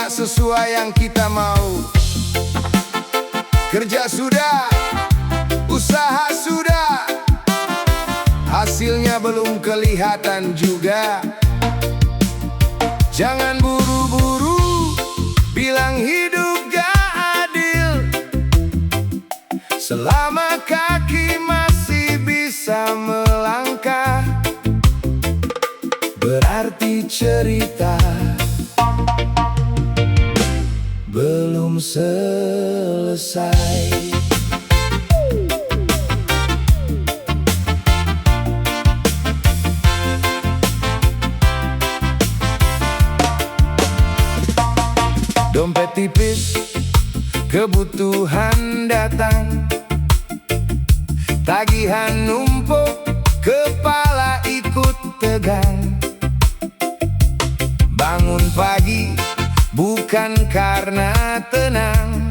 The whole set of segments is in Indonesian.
tak sesuai yang kita mau. Kerja sudah, usaha sudah, hasilnya belum kelihatan juga. Jangan buru-buru bilang hidup gak adil. Selama kaki masih bisa melangkah, berarti cerita belum selesai. Dompet tipis, kebutuhan datang, tagihan numpuk, kepala ikut tegang. Bangun pagi bukan karena tenang,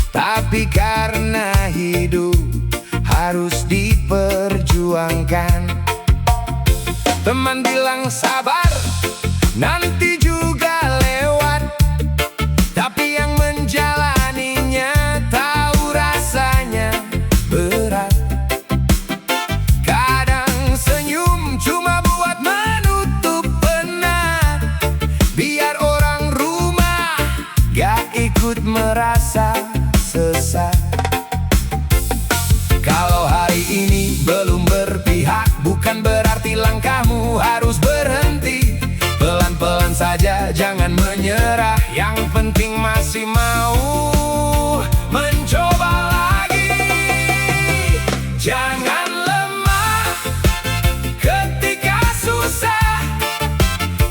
tapi karena hidup harus diperjuangkan. Teman bilang sabar, nanti juga lewat, tapi yang menjalaninya tahu rasanya berat. Kadang senyum cuma buat menutup penat, biar orang rumah gak ikut merasa sesat. Kalau hari ini belum berpihak, bukan berarti langkahmu harus berhenti. Pelan-pelan saja, jangan menyerah. Yang penting masih mau mencoba lagi. Jangan lemah ketika susah,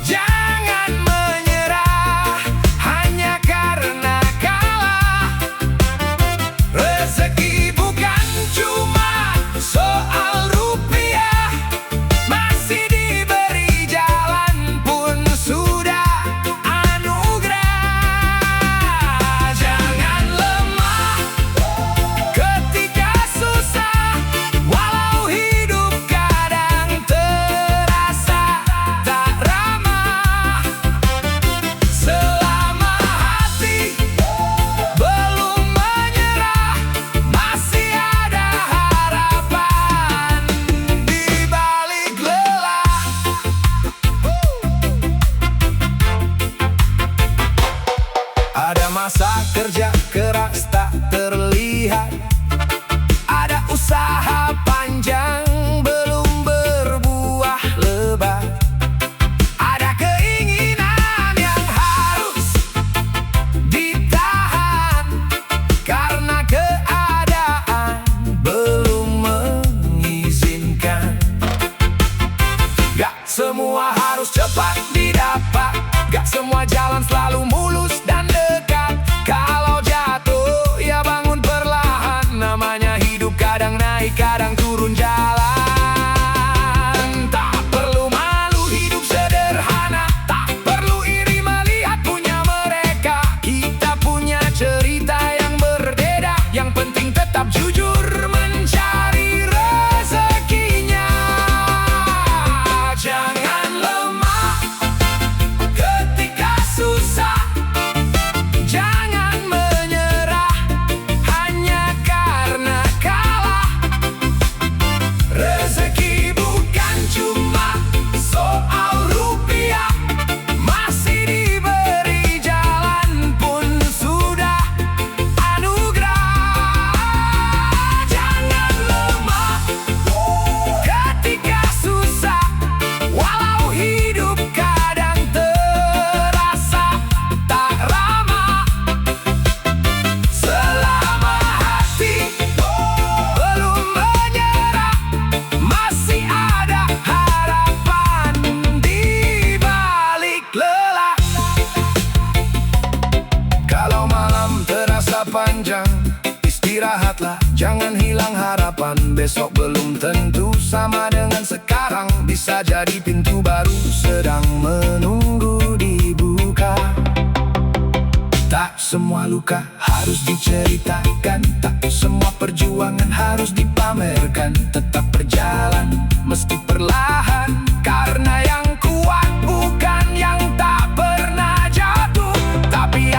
jangan menyerah hanya karena kalah. Rezeki bukan cuma soal rupiah, masih diberi jalan pun sudah anugerah. Jangan lemah ketika susah, walau hidup kadang terasa tak ramah. Selama hati belum menyerah, masih ada harapan di balik lelah. Ada masa kerja keras tak terlihat, ada usaha panjang belum berbuah lebat, ada keinginan yang harus ditahan karena keadaan belum mengizinkan. Gak semua harus cepat didapat, gak semua jalan selalu mulus dan dekat. Kalau jatuh ya bangun perlahan, namanya hidup kadang naik kadang turun jalan. Tak perlu malu hidup sederhana, tak perlu iri melihat punya mereka. Kita punya cerita yang berbeda, yang penting tetap jujur mencari rezekinya. Jangan lemah ketika susah, jangan menyerah hanya karena kalah. Rezeki bukan cuma soal rupiah, masih diberi jalan pun sudah anugerah. Jangan lemah ketika susah, walau hidup kadang terasa tak ramah. Selama hati belum menyerah, masih ada harapan di balik lelah. Kalau malam terasa panjang, istirahatlah, jangan hilang harapan. Besok belum tentu sama dengan sekarang, bisa jadi pintu baru sedang menunggu dibuka. Tak semua luka harus diceritakan, tak semua perjuangan harus dipamerkan. Tetap berjalan meski perlahan, karena yang kuat bukan yang tak pernah jatuh, tapi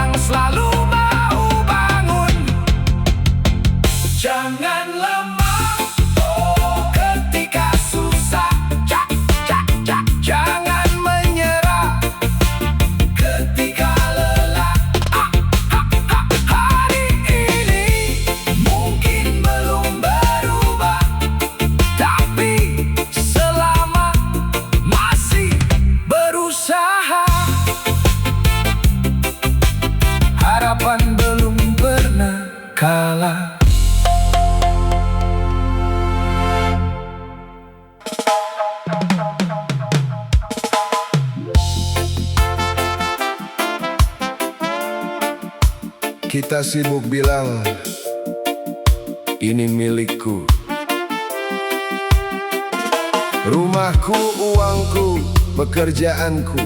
harapan belum pernah kalah. Kita sibuk bilang, ini milikku. Rumahku, uangku, pekerjaanku,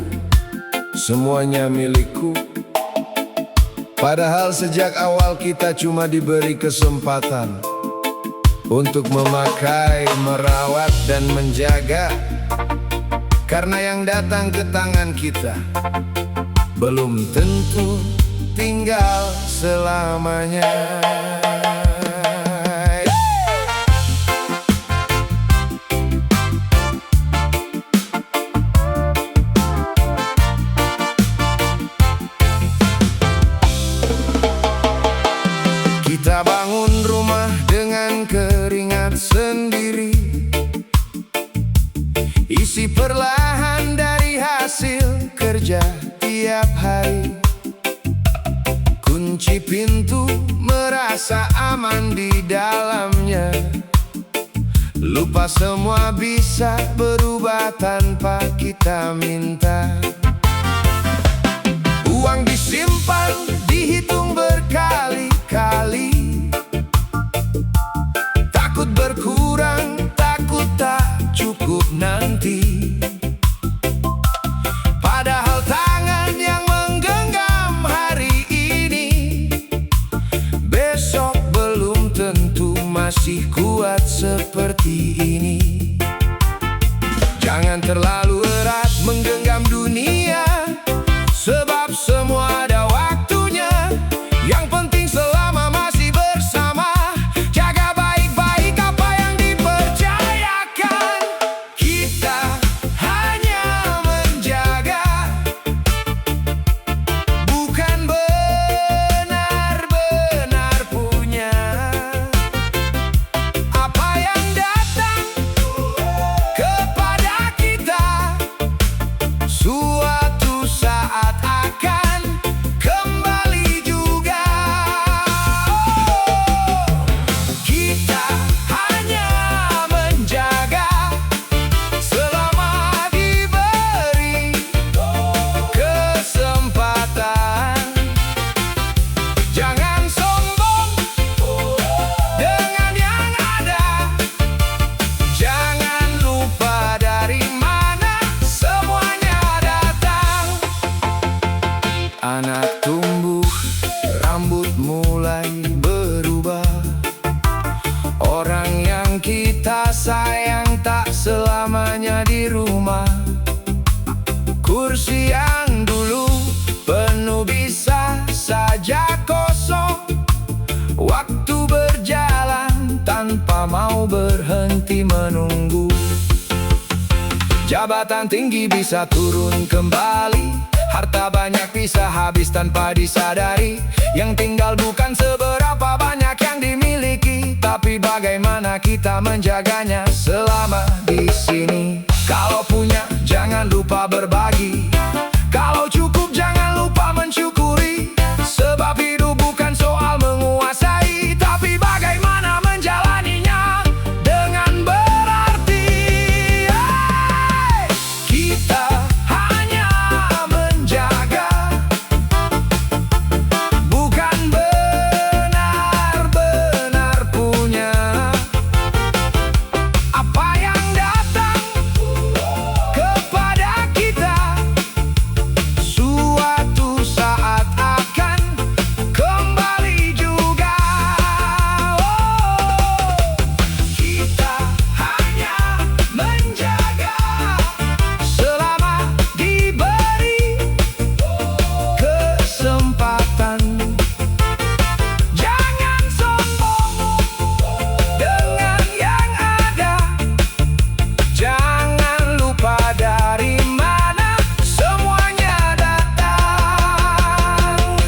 semuanya milikku. Padahal sejak awal kita cuma diberi kesempatan untuk memakai, merawat, dan menjaga. Karena yang datang ke tangan kita belum tentu tinggal selamanya. Kita bangun rumah dengan keringat sendiri, isi perlahan dari hasil kerja tiap hari. Kunci pintu, merasa aman di dalamnya. Lupa semua bisa berubah tanpa kita minta. Uang disimpan, dihitung berkali-kali. Takut berkurang, takut tak cukup nanti. Padahal tangan yang menggenggam hari ini, besok belum tentu masih kuat seperti ini. Jangan terlalu erat menggenggam dunia, sebab semua ada waktunya. Yang penting selama masih bersama, jaga baik-baik apa yang dipercayakan. Kita hanya menjaga, bukan benar-benar punya. Apa yang datang kepada kita suatu saat akan kembali juga. Kita hanya menjaga selama diberi kesempatan. Jangan sombong dengan yang ada. Jangan lupa dari mana semuanya datang. Anak tumbuh, rambut mulai berubah. Orang yang kita sayang tak selamanya di rumah. Kursi yang dulu penuh bisa saja kosong. Waktu berjalan tanpa mau berhenti menunggu. Jabatan tinggi bisa turun kembali, harta banyak bisa habis tanpa disadari. Yang tinggal bukan seberapa banyak yang dimiliki, tapi bagaimana kita menjaganya selama di sini. Kalau punya, jangan lupa berbagi. Kalau cukup, jangan lupa mensyukuri. Sebab hidup bukan soal menguasai, tapi bagaimana menjalaninya dengan berarti. Kita hanya menjaga, bukan benar-benar punya. Apa yang datang kepada kita suatu saat akan kembali juga. Kita hanya menjaga selama diberi kesempatan. Jangan sombong dengan yang ada. Jangan lupa dari mana semuanya datang.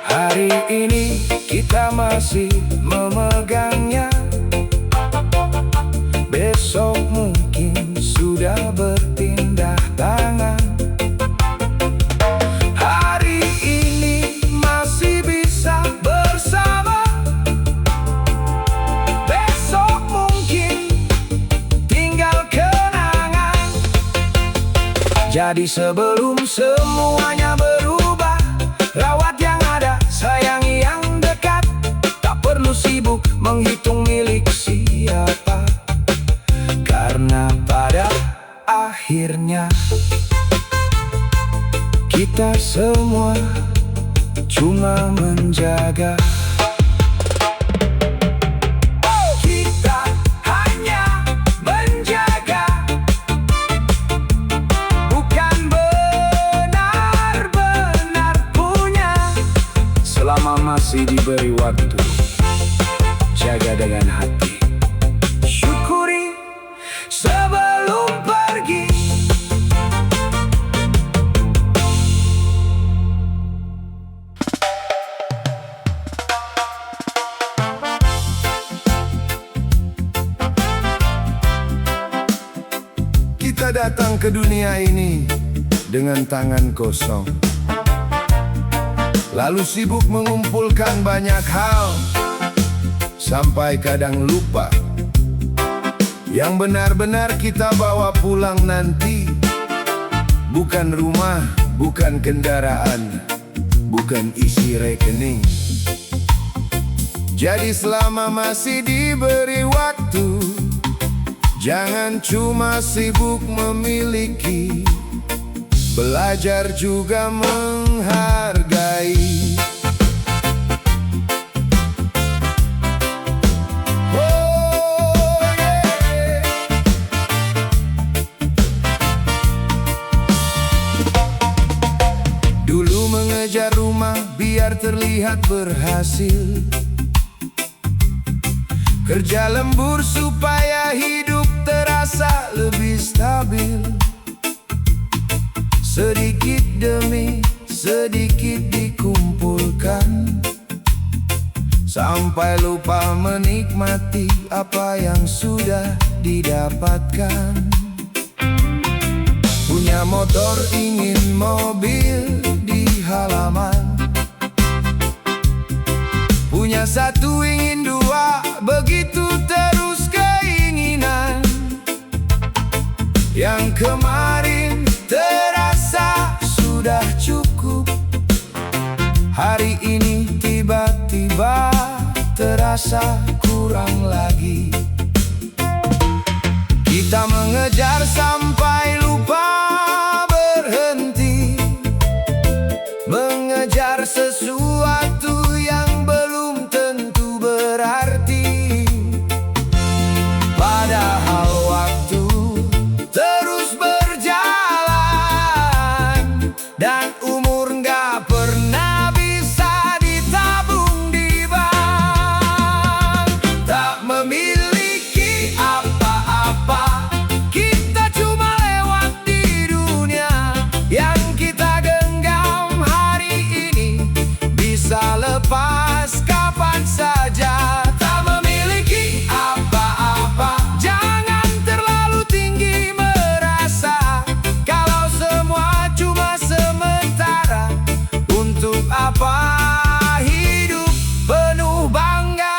Hari ini kita masih memegangnya, besok mungkin sudah berpindah tangan. Hari ini masih Jadi sebelum semuanya berubah, rawat yang ada, sayangi yang dekat. Tak perlu sibuk menghitung milik siapa, karena pada akhirnya kita semua cuma menjaga. Kita hanya menjaga, bukan benar-benar punya. Selama masih diberi waktu, jaga dengan hati, syukuri sebelum pergi. Kita datang ke dunia ini dengan tangan kosong, lalu sibuk mengumpulkan banyak hal, sampai kadang lupa yang benar-benar kita bawa pulang nanti. Bukan rumah, bukan kendaraan, bukan isi rekening. Jadi selama masih diberi waktu, jangan cuma sibuk memiliki, belajar juga menghargai. Oh, yeah. Dulu mengejar rumah biar terlihat berhasil, kerja lembur supaya hidup terasa lebih stabil. Sedikit demi sedikit dikumpulkan, sampai lupa menikmati apa yang sudah didapatkan. Punya motor, ingin mobil di halaman, punya satu, ingin dua, begitu terus keinginan. Yang kemarin terasa sudah cukup, hari ini tiba-tiba terasa kurang lagi. Kita mengejar sampai lupa berhenti, mengejar sesuatu yang belum tentu berarti. Padahal waktu terus berjalan, dan umur nggak pernah bisa ditabung di bank. Tak memiliki apa-apa, kita cuma lewat di dunia. Yang kita genggam hari ini bisa lepas kapan saja. Tak memiliki apa-apa, jangan terlalu tinggi merasa, kalau semua cuma sementara. Untuk apa hidup penuh bangga?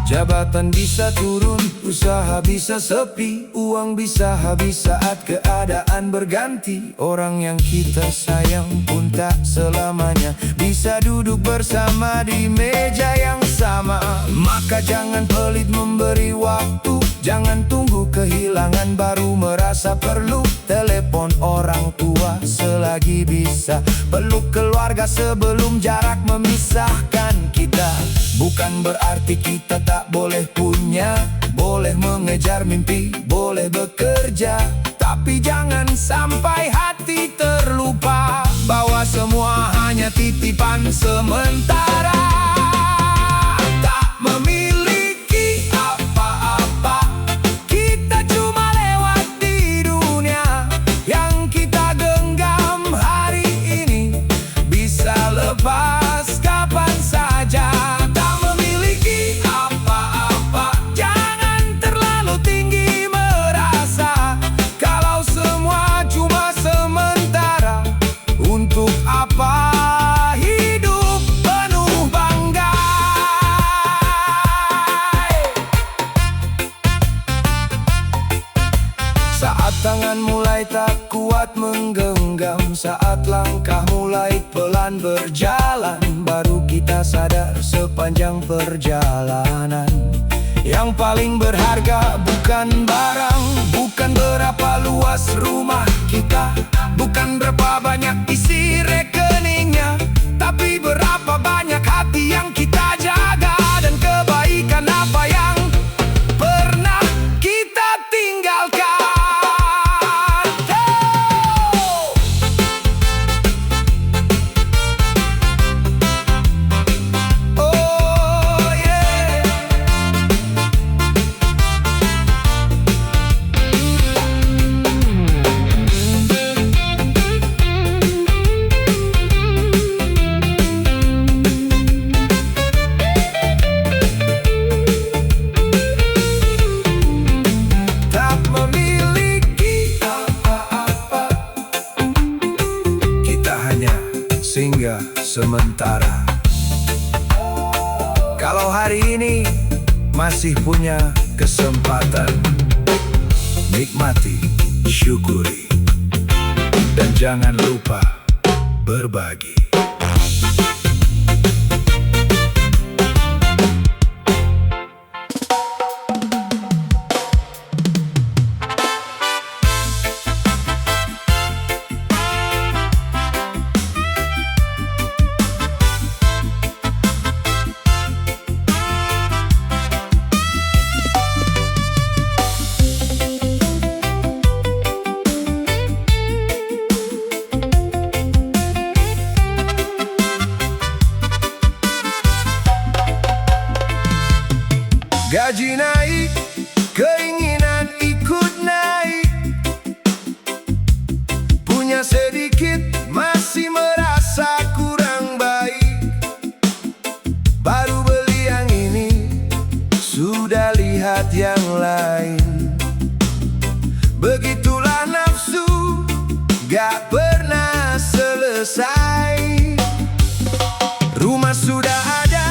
Jabatan bisa turun, usaha bisa sepi, uang bisa habis saat keadaan berganti. Orang yang kita sayang pun tak selamanya bisa duduk bersama di meja yang sama. Maka jangan pelit memberi waktu, jangan tunggu kehilangan baru merasa perlu. Telepon orang tua selagi bisa, peluk keluarga sebelum jarak memisahkan kita. Bukan berarti kita tak boleh punya, boleh mengejar mimpi, boleh bekerja, tapi jangan sampai hati terlupa bahwa semua hanya titipan sementara. Tak memiliki apa-apa, kita cuma lewat di dunia. Yang kita genggam hari ini bisa lepas kapan saja. Untuk apa hidup penuh bangga? saat langkah mulai pelan berjalan, baru kita sadar sepanjang perjalanan, yang paling berharga bukan barang, bukan berapa luas rumah kita, bukan berapa banyak isi rekeningnya, tapi berapa banyak hati yang kita jaga, dan kebaikan apa yang pernah kita tinggalkan. Oh yeah. Tak memiliki apa-apa, kita hanya singgah sementara. Kalau hari ini masih punya kesempatan, nikmati, syukuri, dan jangan lupa berbagi. Gaji naik, keinginan ikut naik, punya sedikit masih merasa kurang baik, baru beli yang ini sudah lihat yang lain. Begitulah nafsu, gak pernah selesai. Rumah sudah ada,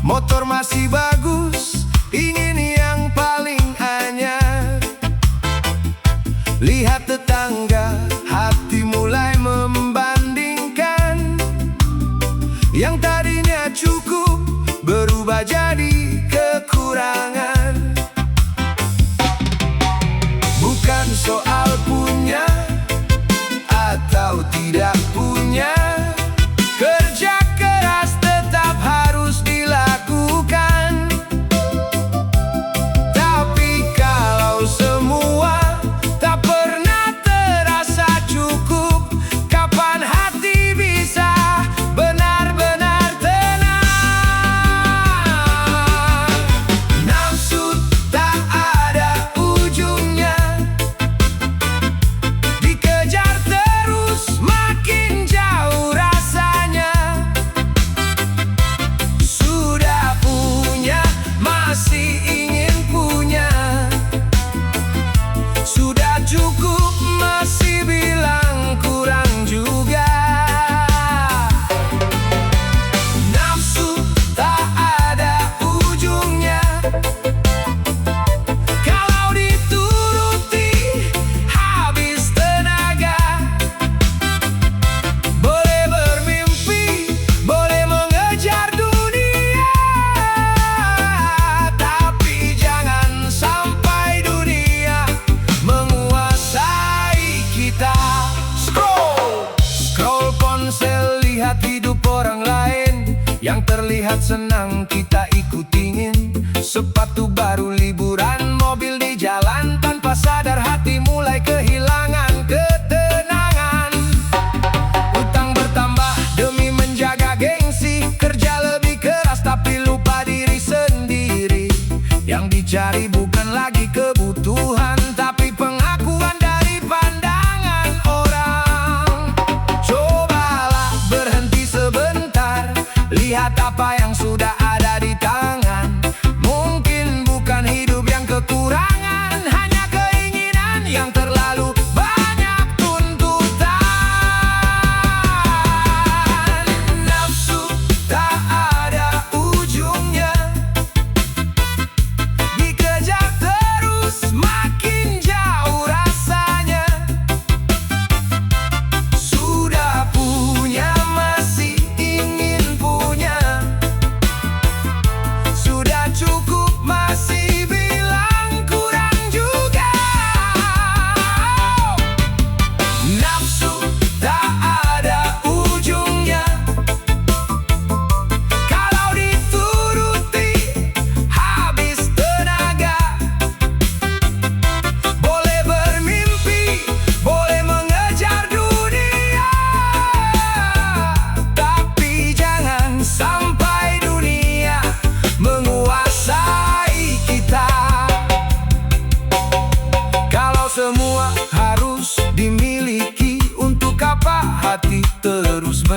motor masih bagus, ingin yang paling anyar. Lihat tetangga, hati mulai membandingkan. Yang tadinya cukup berubah jadi kekurangan. Bukan soal punya atau tidak punya, kerja keras tetap harus dilakukan. Tapi kalau semua tak pernah terasa cukup, kapan hati bisa benar-benar tenang? Nafsu tak ada ujungnya, dikejar terus makin jauh rasanya. Sudah punya masih ingin punya, sudah cukup masih bilang kurang juga. Nafsu tak ada ujungnya, kalau dituruti habis tenaga. Boleh bermimpi, boleh mengejar dunia, tapi jangan sampai dunia menguasai kita. Scroll ponsel, lihat hidup orang lain, yang terlihat senang kita ikutin. Sepatu baru, liburan, mobil di jalan, tanpa sadar hati mulai kehilangan ketenangan. Utang bertambah demi menjaga gengsi, kerja lebih keras tapi lupa diri sendiri. Yang dicari bukan lagi kebutuhan, tapi pengakuan dari pandangan orang. Cobalah berhenti sebentar, lihat apa yang sudah ada di tangan. Mungkin bukan hidup yang kekurangan, hanya keinginan yang terlalu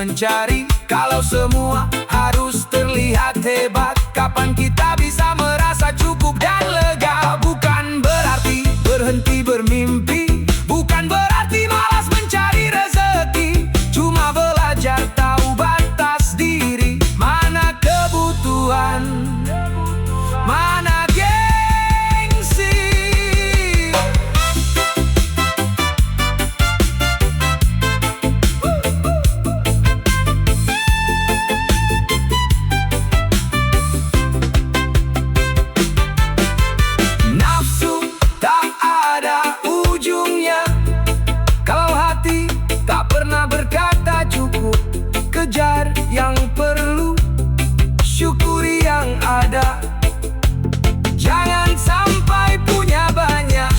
mencari. Kalau semua harus terlihat hebat, kapan kita bisa merasa cukup dan lega? Bukan berarti berhenti bermimpi, bukan berarti malas mencari rezeki. Cuma belajar tahu batas diri, mana kebutuhan, mana gengsi. Nafsu tak ada ujungnya, kalau hati tak pernah berkata cukup. Kejar yang perlu, syukuri yang ada. Jangan sampai punya banyak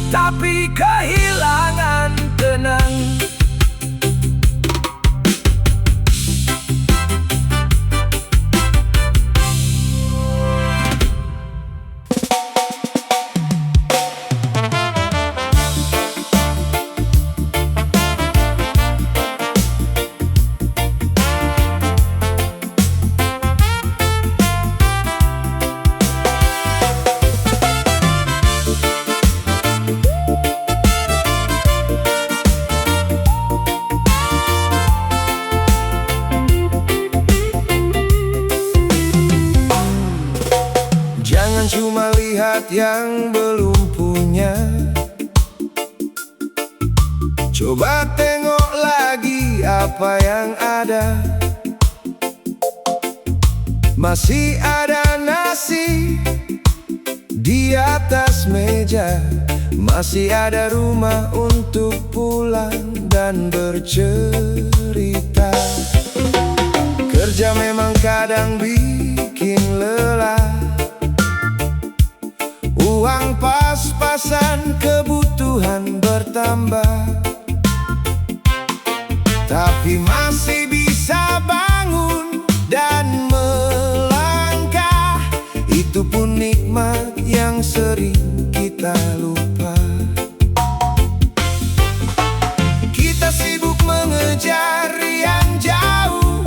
tapi kehilangan tenang. Jangan cuma lihat yang belum punya, coba tengok lagi apa yang ada. Masih ada nasi di atas meja, masih ada rumah untuk pulang dan bercerita. Kerja memang kadang bikin lelah, uang pas-pasan, kebutuhan bertambah, tapi masih bisa bangun dan melangkah. Itu pun nikmat yang sering kita lupa. Kita sibuk mengejar yang jauh,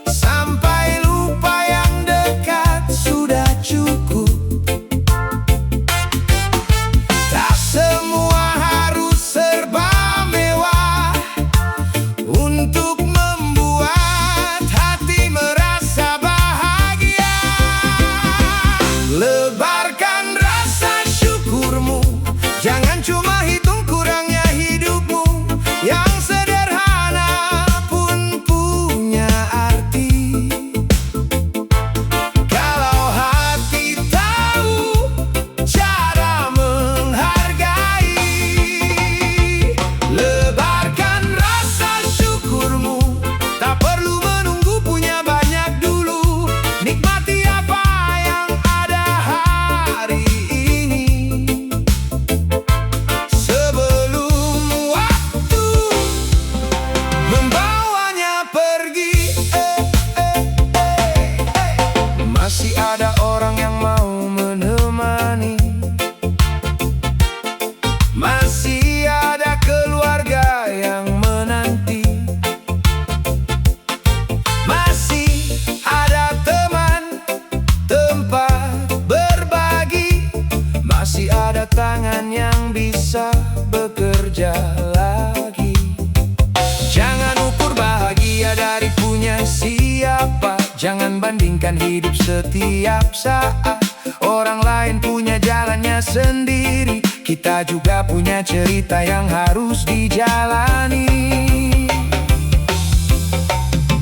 sampai lupa yang dekat sudah cukup. Tak semua harus serba mewah untuk membuat hati merasa bahagia. Lebarkan rasa syukurmu, jangan cuma hitung kurangnya hidupmu. Yang sederhana pun punya arti, kalau hati tahu cara menghargai. Lebarkan rasa syukurmu, tak perlu menunggu punya banyak dulu. Nikmati apa yang ada hari ini, sebelum waktu membawanya pergi. Masih ada orang yang mau menemani, masih ada keluarga yang menanti, masih ada teman, tempat berbagi, masih ada tangan yang bisa bekerja lagi. Jangan ukur bahagia dari punya siapa, jangan bandingkan hidup setiap saat. Orang lain punya jalannya sendiri, kita juga punya cerita yang harus dijalani.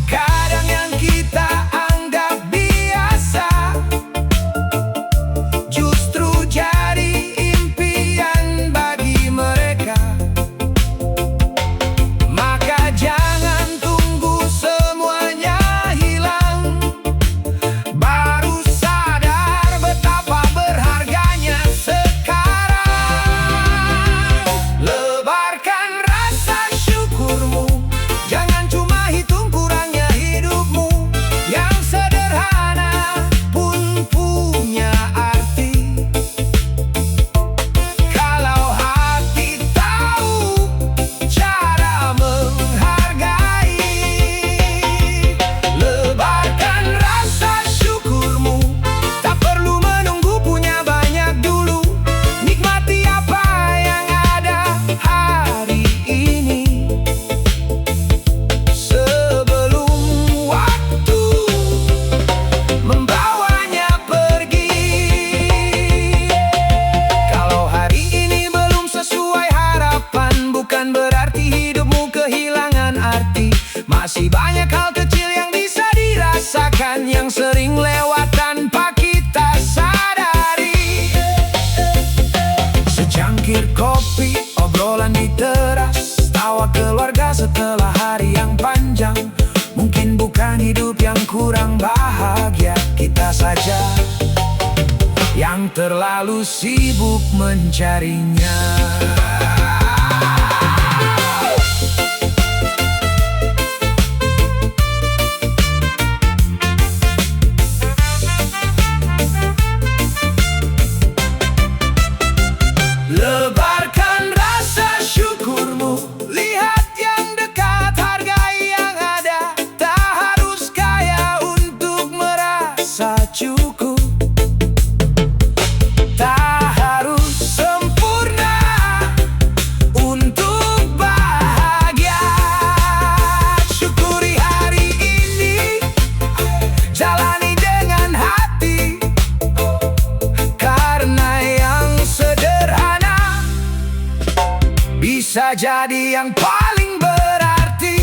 Kadang yang kita anggap biasa justru jadi impian bagi mereka. Maka jangan tunggu semuanya hilang, baru sadar betapa berharganya sekarang. Lebarkan rasa syukurmu, terlalu sibuk mencarinya. Lebarkan rasa syukurmu, lihat yang dekat, hargai yang ada. Tak harus kaya untuk merasa cukup, tak harus sempurna untuk bahagia. Syukuri hari ini, jalani dengan hati, karena yang sederhana bisa jadi yang paling berarti.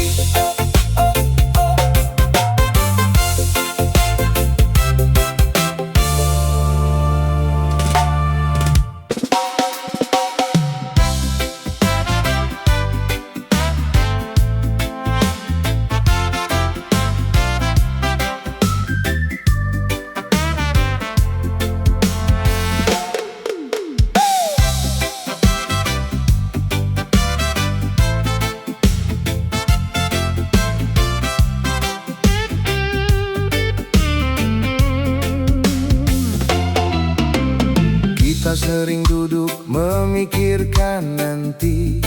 Kita sering duduk memikirkan nanti,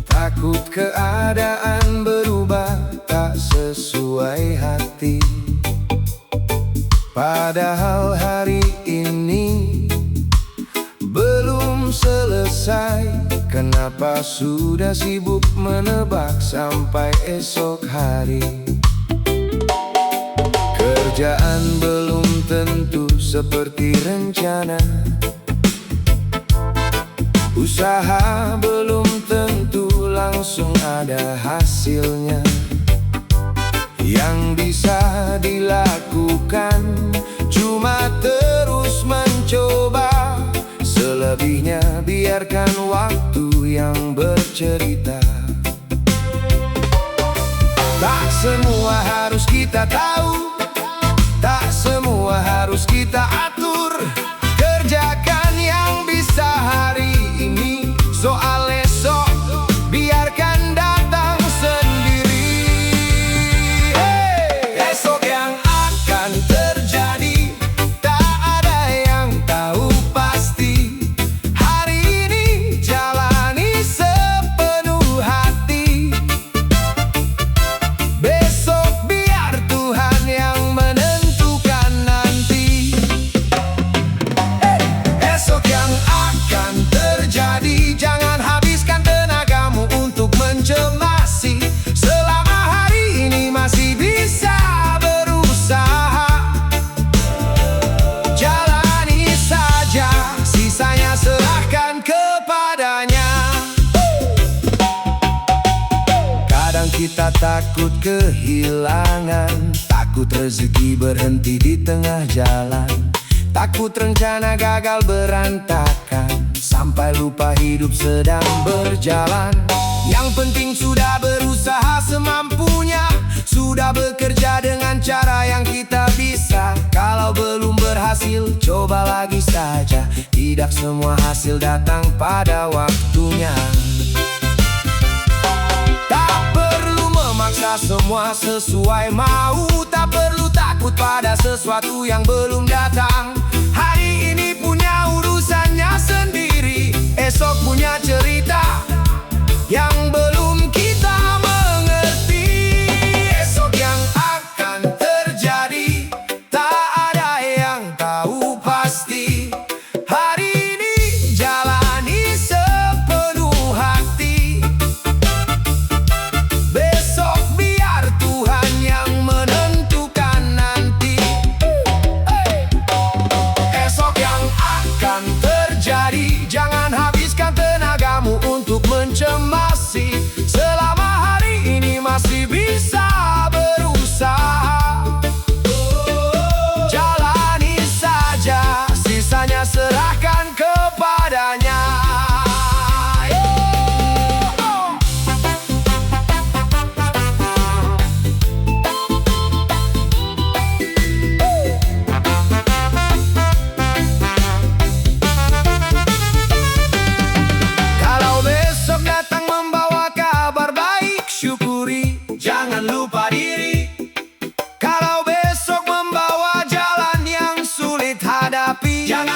takut keadaan berubah tak sesuai hati. Padahal hari ini belum selesai, kenapa sudah sibuk menebak sampai esok hari? Kerjaan belum tentu seperti rencana, usaha belum tentu langsung ada hasilnya. Yang bisa dilakukan cuma terus mencoba, selebihnya biarkan waktu yang bercerita. Tak semua harus kita tahu, tak semua harus kita atur. Kerjakan yang bisa hari ini, soal esok biarkan datang sendiri. Esok yang akan terjadi tak ada yang tahu pasti. Hari ini jalani sepenuh hati, besok biar Tuhan yang menentukan nanti. Esok yang akan terjadi, jangan habiskan tenagamu untuk mencemasi. Selama hari ini masih bisa berusaha, jalani saja, sisanya serahkan kepadanya. Kadang kita takut kehilangan, takut rezeki berhenti di tengah jalan, takut rencana gagal berantakan, sampai lupa hidup sedang berjalan. Yang penting sudah berusaha semampunya, sudah bekerja dengan cara yang kita bisa. Kalau belum berhasil, coba lagi saja. Tidak semua hasil datang pada waktunya. Tak perlu memaksa semua sesuai mau, tak perlu takut pada sesuatu yang belum datang. Hari ini punya urusannya sendiri, esok punya cerita yang belum kita mengerti. Esok yang akan terjadi tak ada yang tahu pasti. Hari ini jalani sepenuh hati, besok biar Tuhan yang menentukan nanti.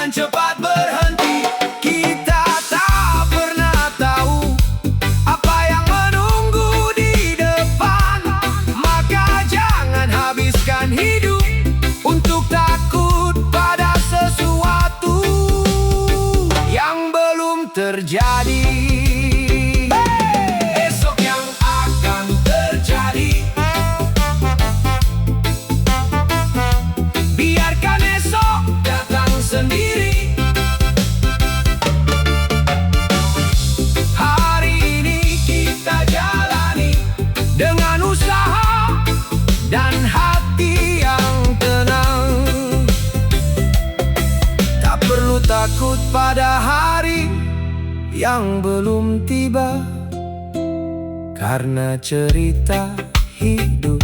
jangan cepat berhenti. Kita tak pernah tahu apa yang menunggu di depan. Maka jangan habiskan hidup untuk takut pada sesuatu yang belum terjadi. Esok yang akan terjadi, biarkan esok datang sendiri. Hari ini kita jalani dengan usaha dan hati yang tenang. Tak perlu takut pada hari yang belum tiba, karena cerita hidup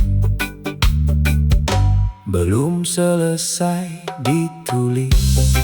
belum selesai ditulis.